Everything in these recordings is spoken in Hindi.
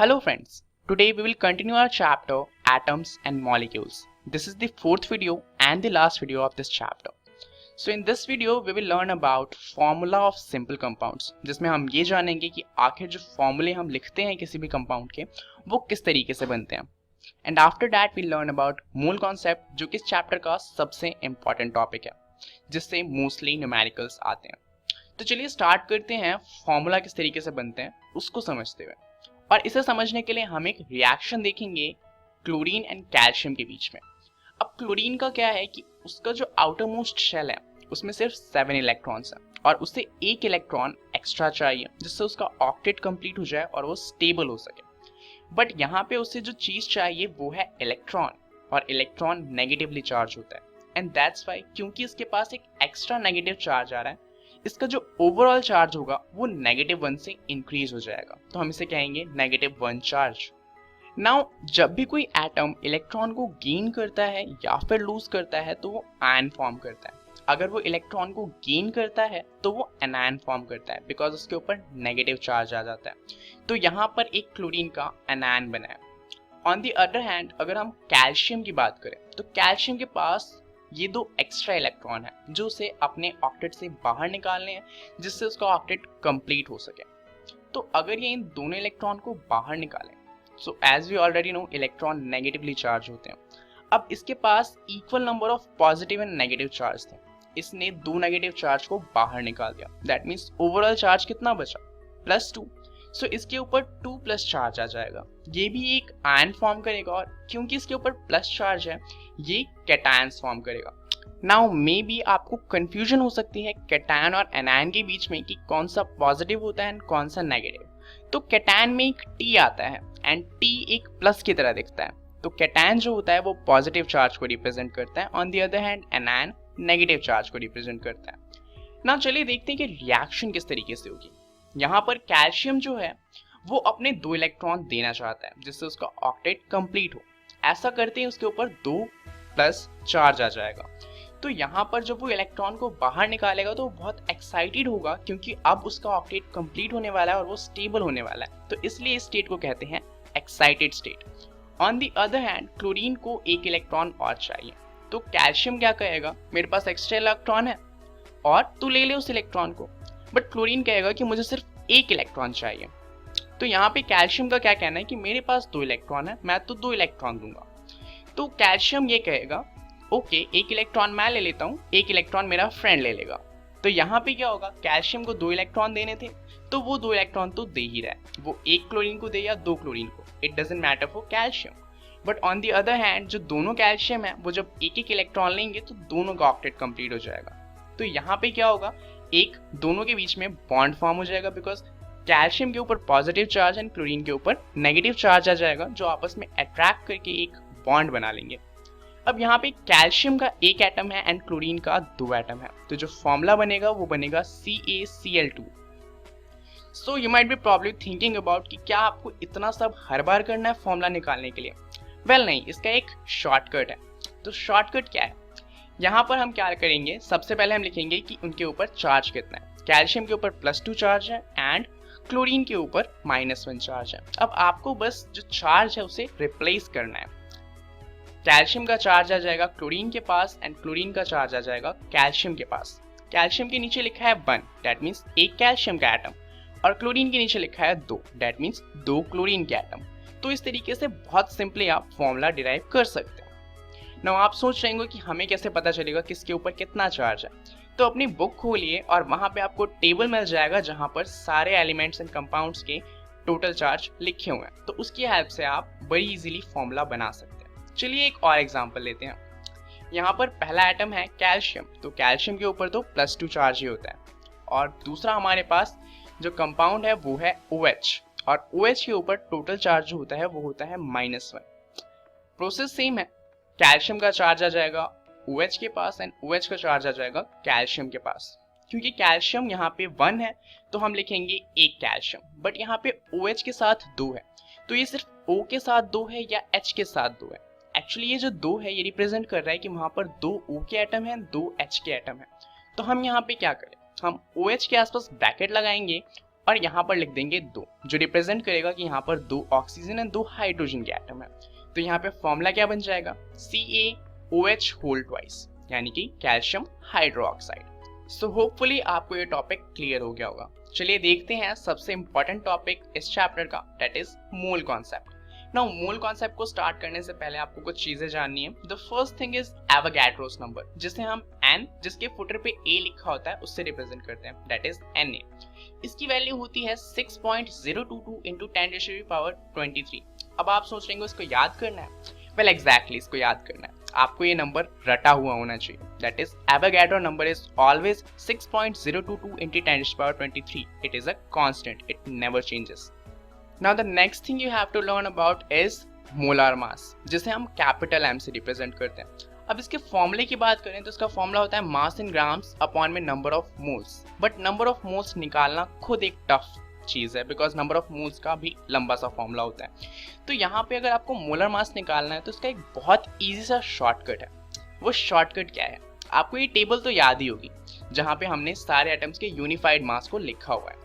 Hello friends, today we will continue our chapter Atoms and Molecules. This is the fourth video and the last video of this chapter. So in this video we will learn about formula of simple compounds, जिसमें हम ये जानेंगे कि आखिर जो फॉर्मूले हम लिखते हैं किसी भी कंपाउंड के वो किस तरीके से बनते हैं. And after that we learn about mole concept, जो कि इस चैप्टर का सबसे इम्पॉर्टेंट टॉपिक है, जिससे मोस्टली न्यूमेरिकल्स आते हैं. तो चलिए स्टार्ट करते हैं फॉर्मूला किस तरीके से बनते हैं उसको समझते हुए. और इसे समझने के लिए हम एक रिएक्शन देखेंगे क्लोरीन एंड कैल्शियम के बीच में. अब क्लोरीन का क्या है कि उसका जो आउटर मोस्ट शेल है उसमें सिर्फ 7 इलेक्ट्रॉन्स हैं और उससे एक इलेक्ट्रॉन एक्स्ट्रा चाहिए जिससे उसका ऑक्टेट कंप्लीट हो जाए और वो स्टेबल हो सके. बट यहाँ पे उसे जो चीज चाहिए वो है इलेक्ट्रॉन, और इलेक्ट्रॉन नेगेटिवली चार्ज होता है. एंड दैट्स वाई, क्योंकि इसके पास एक एक्स्ट्रा नेगेटिव चार्ज आ रहा है, इसका जो ओवरऑल चार्ज होगा वो -1 से इंक्रीज हो जाएगा. तो हम इसे कहेंगे -1 चार्ज. नाउ जब भी कोई एटम इलेक्ट्रॉन को गेन करता है या फिर लूज करता है तो वो आयन फॉर्म करता है. अगर वो इलेक्ट्रॉन को गेन करता है तो वो एनायन फॉर्म करता है, बिकॉज उसके ऊपर नेगेटिव चार्ज आ जाता है. तो यहाँ पर एक क्लोरीन का एनायन बना है. ऑन द अदर हैंड अगर हम कैल्शियम की बात करें तो कैल्शियम के पास ये 2 एक्स्ट्रा इलेक्ट्रॉन है जो उसे अपने ऑक्टेट से बाहर निकालने हैं जिससे उसका ऑक्टेट कंप्लीट हो सके. तो अगर ये इन दोनों इलेक्ट्रॉन को बाहर निकालें, so as we already know electron negatively charge होते हैं. अब इसके पास equal number of positive and negative charge थे. इसने 2 नेगेटिव चार्ज को बाहर निकाल दिया. दैट मीन्स ओवरऑल चार्ज कितना बचा? +2. सो इसके ऊपर 2+ चार्ज आ जाएगा. ये भी एक आयन फॉर्म करेगा और क्योंकि इसके ऊपर प्लस चार्ज है ये कैटायंस फॉर्म करेगा. नाउ मे बी आपको कंफ्यूजन हो सकती है कैटायन और एनायन के बीच में कि कौन सा पॉजिटिव होता है एंड कौन सा नेगेटिव. तो कैटायन में एक T आता है एंड T एक प्लस की तरह दिखता है. तो कैटायन जो होता है वो पॉजिटिव चार्ज को रिप्रेजेंट करता है, on the other hand anion negative charge को रिप्रेजेंट करता है. नाउ चलिए देखते हैं कि रिएक्शन किस तरीके से होगी. यहाँ पर कैल्शियम जो है वो अपने 2 इलेक्ट्रॉन देना चाहता है जिससे उसका ऑक्टेट कंप्लीट हो. ऐसा करते ही उसके ऊपर 2+ चार्ज आ जाएगा. तो यहाँ पर जब वो इलेक्ट्रॉन को बाहर निकालेगा तो वो बहुत एक्साइटेड होगा क्योंकि अब उसका ऑक्टेट कंप्लीट होने वाला है और वो स्टेबल होने वाला है. तो इसलिए इस स्टेट को कहते हैं excited state. On the other hand chlorine को एक इलेक्ट्रॉन और चाहिए. तो कैल्शियम क्या कहेगा, मेरे पास एक्स्ट्रा इलेक्ट्रॉन है और तू ले ले उस इलेक्ट्रॉन को. बट क्लोरीन कहेगा कि मुझे सिर्फ एक इलेक्ट्रॉन चाहिए. तो यहाँ पे कैल्शियम का क्या कहना है कि मेरे पास 2 इलेक्ट्रॉन है, मैं तो 2 इलेक्ट्रॉन दूंगा. तो कैल्शियम ये कहेगा ओके, एक इलेक्ट्रॉन मैं ले लेता हूँ, एक इलेक्ट्रॉन मेरा फ्रेंड ले लेगा. तो यहाँ पे क्या होगा, कैल्शियम को 2 इलेक्ट्रॉन देने थे तो वो 2 इलेक्ट्रॉन तो दे ही रहा है. वो एक क्लोरीन को दे या 2 क्लोरीन को, it doesn't matter for calcium. But on the other hand जो दोनों कैल्शियम है वो जब एक इलेक्ट्रॉन लेंगे तो दोनों का ऑक्टेट कंप्लीट हो जाएगा. तो यहाँ पे क्या होगा, एक दोनों के बीच में बॉन्ड फॉर्म हो जाएगा बिकॉज कैल्शियम के ऊपर पॉजिटिव चार्ज एंड क्लोरीन के ऊपर नेगेटिव चार्ज आ जाएगा जो आपस में अट्रैक्ट करके एक बॉन्ड बना लेंगे. अब यहाँ पे कैल्शियम का एक एटम है एंड क्लोरीन का 2 एटम है. तो जो फॉर्मूला बनेगा वो बनेगा CaCl2. So you might be probably thinking about कि क्या आपको इतना सब हर बार करना है फॉर्मूला निकालने के लिए. वेल नहीं, इसका एक शॉर्टकट है. तो शॉर्टकट क्या है, यहाँ पर हम क्या करेंगे, सबसे पहले हम लिखेंगे कि उनके ऊपर चार्ज कितना है. कैल्शियम के ऊपर +2 चार्ज है एंड क्लोरीन के ऊपर -1 चार्ज है. अब आपको बस जो चार्ज है उसे रिप्लेस करना है. कैल्शियम का चार्ज आ जाएगा क्लोरीन के पास एंड क्लोरीन का चार्ज आ जाएगा कैल्शियम के पास. कैल्शियम के नीचे लिखा है 1, दैट मीन्स एक कैल्शियम का एटम, और क्लोरीन के नीचे लिखा है 2, दैट मीन्स 2 क्लोरीन के एटम. तो इस तरीके से बहुत सिंपली आप फॉर्मूला डिराइव कर सकते हैं. नाउ आप सोच रहे होंगे कि हमें कैसे पता चलेगा किसके ऊपर कितना चार्ज है. तो अपनी बुक खोलिए और वहां पे आपको टेबल मिल जाएगा जहां पर सारे एलिमेंट्स एंड कंपाउंड्स के टोटल चार्ज लिखे हुए हैं. तो उसकी हेल्प से आप बड़ी इजीली फॉर्मूला बना सकते हैं. चलिए एक और एग्जांपल लेते हैं. यहाँ पर पहला एटम है कैल्शियम. तो कैल्शियम के ऊपर तो +2 चार्ज ही होता है. और दूसरा हमारे पास जो कंपाउंड है वो है OH, और OH के ऊपर टोटल चार्ज जो होता है वो होता है -1. प्रोसेस सेम है, कैल्शियम का चार्ज आ जाएगा OH के पास एंड OH का चार्ज आ जाएगा कैल्शियम के पास. क्योंकि कैल्शियम यहाँ पे 1 है तो हम लिखेंगे एक कैल्शियम, बट यहाँ पे OH के साथ 2 है. तो ये सिर्फ O के साथ 2 है या H के साथ 2 है. एक्चुअली ये जो 2 है ये रिप्रेजेंट कर रहा है कि वहां पर 2 O के एटम है, 2 H के एटम है. तो हम यहाँ पे क्या करें, हम OH के आसपास ब्रैकेट लगाएंगे और यहाँ पर लिख देंगे 2, जो रिप्रेजेंट करेगा कि यहाँ पर 2 ऑक्सीजन एंड 2 हाइड्रोजन के एटम है। तो यहाँ पे फॉर्मूला क्या बन जाएगा, CaOH होल ट्वाइस, यानी कि कैल्शियम हाइड्रोक्साइड। सो होपफुली आपको ये टॉपिक क्लियर हो गया होगा। चलिए देखते हैं सबसे इंपॉर्टेंट टॉपिक इस चैप्टर का, that is mole concept. Now mole concept को स्टार्ट करने से पहले आपको कुछ चीजें जाननी है। The first thing is Avogadro's number, जिसे हम N, जिसके फुटर पे A लिखा होता है, उससे रिप्रेजेंट करते हैं, दैट इज Na। इसकी वैल्यू होती है 6.022 इंटू 10⁻23। अब आप सोच रहे हैं इसको याद करना है, वेल एग्जैक्टली इसको याद करना है, आपको ये नंबर रटा हुआ होना चाहिए, that is Avogadro number is always 6.022 into 10⁻23। It is a constant, it never changes. Now the next thing you have to learn about is molar mass, जिसे हम कैपिटल M से रिप्रेजेंट करते हैं। अब इसके फॉर्मूले की बात करें तो इसका फॉर्मूला होता है मास इन ग्राम्स अपॉन में number of moles. But number of moles निकालना खुद एक टफ चीज है, बिकॉज नंबर ऑफ मोल्स का भी लंबा सा फॉर्मूला होता है। तो यहाँ पे अगर आपको मोलर मास निकालना है तो इसका एक बहुत ईजी सा शॉर्टकट है। वो शॉर्टकट क्या है, आपको ये टेबल तो याद ही होगी जहाँ पे हमने सारे एटम्स के यूनिफाइड मास को लिखा हुआ है।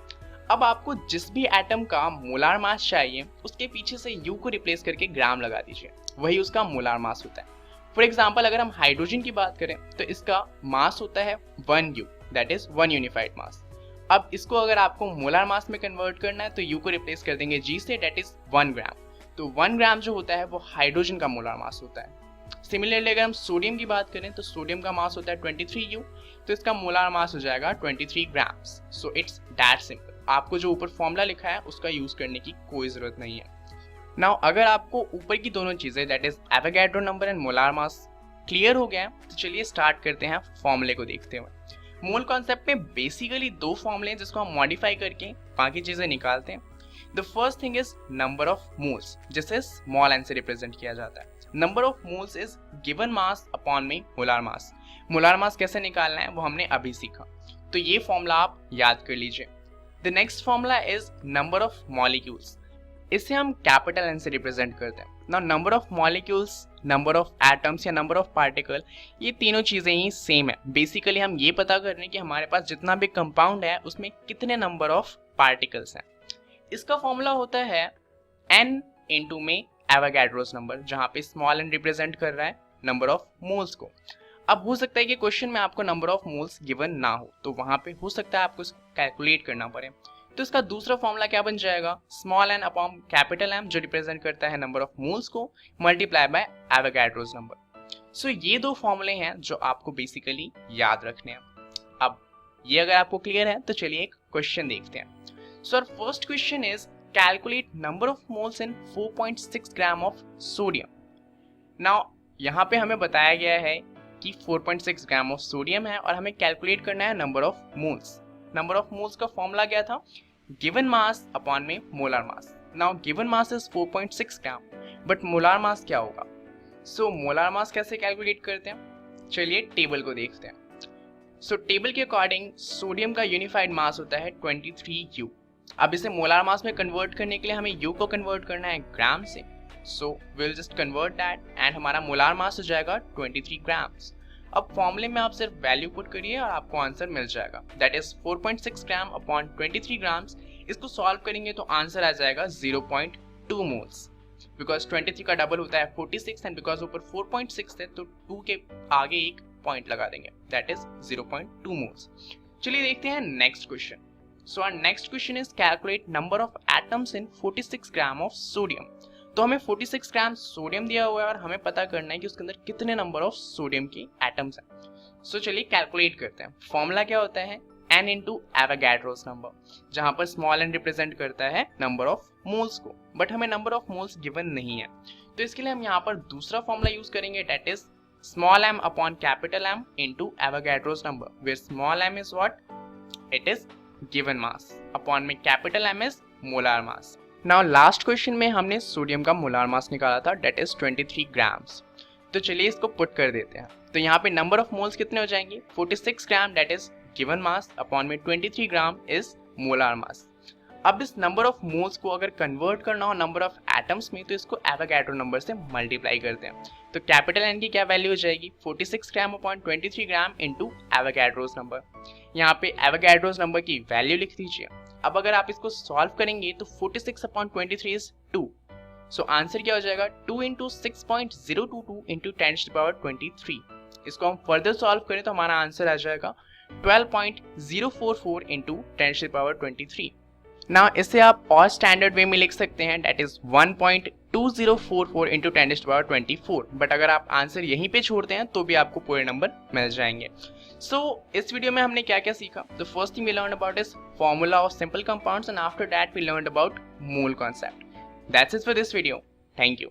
अब आपको जिस भी एटम का मोलार मास चाहिए उसके पीछे से U को रिप्लेस करके ग्राम लगा दीजिए, वही उसका मोलार मास होता है। फॉर एग्जांपल अगर हम हाइड्रोजन की बात करें तो इसका मास होता है 1U, दैट इज 1 यूनिफाइड मास। अब इसको अगर आपको मोलार मास में कन्वर्ट करना है तो U को रिप्लेस कर देंगे G से, दैट इज 1 ग्राम। तो 1 ग्राम जो होता है वो हाइड्रोजन का मोलार मास होता है। सिमिलरली अगर हम सोडियम की बात करें तो सोडियम का मास होता है 23U, तो इसका मोलार मास हो जाएगा 23 grams. So it's that simple. आपको जो ऊपर फॉर्मूला लिखा है उसका यूज करने की कोई जरूरत नहीं है। नाउ अगर आपको ऊपर की दोनों चीजें that is Avogadro number and molar mass clear हो गया है तो चलिए स्टार्ट करते हैं फॉर्मूले को देखते हुए। मोल कॉन्सेप्ट में बेसिकली 2 फॉर्मूले हैं जिसको हम मॉडिफाई करके बाकी चीजें निकालते हैं। The first thing is number of moles, जिसे स्मॉल n से रिप्रेजेंट किया जाता है। Number of moles is given mass upon में मोलार मास। मोलार मास कैसे निकालना है वो हमने अभी सीखा, तो ये फॉर्मूला आप याद कर लीजिए। The next formula is number of molecules, इसे हम कैपिटल N से रिप्रेजेंट करते हैं। Now number of molecules, number of atoms या नंबर ऑफ पार्टिकल, ये तीनों चीजें ही सेम है। बेसिकली हम ये पता कर रहे हैं कि हमारे पास जितना भी कंपाउंड है उसमें कितने नंबर ऑफ पार्टिकल्स हैं। इसका फॉर्मूला होता है N इंटू में एवोगैड्रोस नंबर, जहाँ पे स्मॉल n रिप्रेजेंट कर रहा है नंबर ऑफ मोल्स को। अब हो सकता है कि क्वेश्चन में आपको नंबर ऑफ मोल्स गिवन ना हो, तो वहां पे हो सकता है आपको कैलकुलेट करना पड़े। तो इसका दूसरा फॉर्मूला क्या बन जाएगा, small n upon capital M, जो रिप्रेजेंट करता है नंबर ऑफ मोल्स को, मल्टीप्लाई बाय एवोगैड्रोस नंबर। सो ये 2 फॉर्मूले हैं जो आपको बेसिकली याद रखने हैं। अब ये अगर आपको क्लियर है तो चलिए एक क्वेश्चन देखते हैं। So first question is calculate number of moles in 4.6 gram of sodium. Now यहाँ पे हमें बताया गया है कि 4.6 ग्राम ऑफ सोडियम है और हमें कैलकुलेट करना है number of moles. Number of moles का फॉर्मूला क्या था, गिवन मास अपॉन में molar mass. Now given mass is 4.6 gram, but molar mass क्या होगा। सो मोलार मास कैसे कैलकुलेट करते हैं, चलिए टेबल को देखते हैं। सो टेबल के अकॉर्डिंग सोडियम का यूनिफाइड मास होता है 23U। अब इसे मोलार मास में कन्वर्ट करने के लिए हमें U को कन्वर्ट करना है ग्राम से, so will just convert that and हमारा मोलार मास हो जाएगा 23 ग्राम्स। अब फॉर्मूले में आप सिर्फ वैल्यू पुट करिए और आपको आंसर मिल जाएगा, that is 4.6 gram upon 23 grams. इसको सॉल्व करेंगे तो आंसर आ जाएगा 0.2 मोल्स, बिकॉज 23 का डबल होता है 46 एंड बिकॉज ऊपर 4.6 है तो 2 के आगे एक पॉइंट लगा देंगे, दैट इज 0.2 मोल्स। चलिए देखते हैं next question. So our next question is calculate number of atoms in 46 gram of sodium. तो हमें 46 ग्राम सोडियम दिया हुआ है और हमें पता करना है कि उसके अंदर कितने नंबर ऑफ सोडियम की एटम्स हैं। सो चलिए कैलकुलेट करते हैं। फॉर्मूला क्या होता है, N इंटू एवोगैड्रोस नंबर, जहां पर स्मॉल n रिप्रेजेंट करता है नंबर ऑफ मोल्स को, बट हमें नंबर ऑफ मोल्स गिवन नहीं है। तो इसके लिए हम यहाँ पर दूसरा फॉर्मूला यूज करेंगे, that is small m upon capital M into Avogadro's number, where small m is what, it is given mass upon में capital M is molar mass. Now last question में हमने सोडियम का मोलार मास निकाला था, दैट इज 23 ग्राम्स। तो चलिए इसको पुट कर देते हैं। तो यहाँ पे नंबर ऑफ मोल्स कितने हो जाएंगे, 46 ग्राम that is given mass upon में 23 ग्राम इज मोलार मास। अब इस नंबर ऑफ मोल्स को अगर कन्वर्ट करना हो नंबर ऑफ एटम्स में तो इसको एवोगैड्रो नंबर से मल्टीप्लाई करते हैं। तो कैपिटल एन की क्या वैल्यू हो जाएगी 46 ग्राम upon 23 gram into Avogadro's number. यहाँ पे एवोगैड्रोस नंबर की वैल्यू लिख दीजिए। अब अगर आप इसको सॉल्व करेंगे तो 46 अपॉन 23 इज 2। सो आंसर क्या हो जाएगा 2 इंटू 6.022 इंटू 10⁻23। इसको हम फर्दर सॉल्व करें तो हमारा आंसर आ जाएगा 12.044 इंटू 10⁻23। ना इसे आप और स्टैंडर्ड वे में लिख सकते हैं, दैट इज 1.2044 इंटू 10⁻24। बट अगर आप आंसर यहीं पे छोड़ते हैं तो भी आपको पूरे नंबर मिल जाएंगे। सो इस वीडियो में हमने क्या क्या सीखा? The first thing we learn about is formula of simple compounds and after that we learn about mole concept. That's it for this video. Thank you.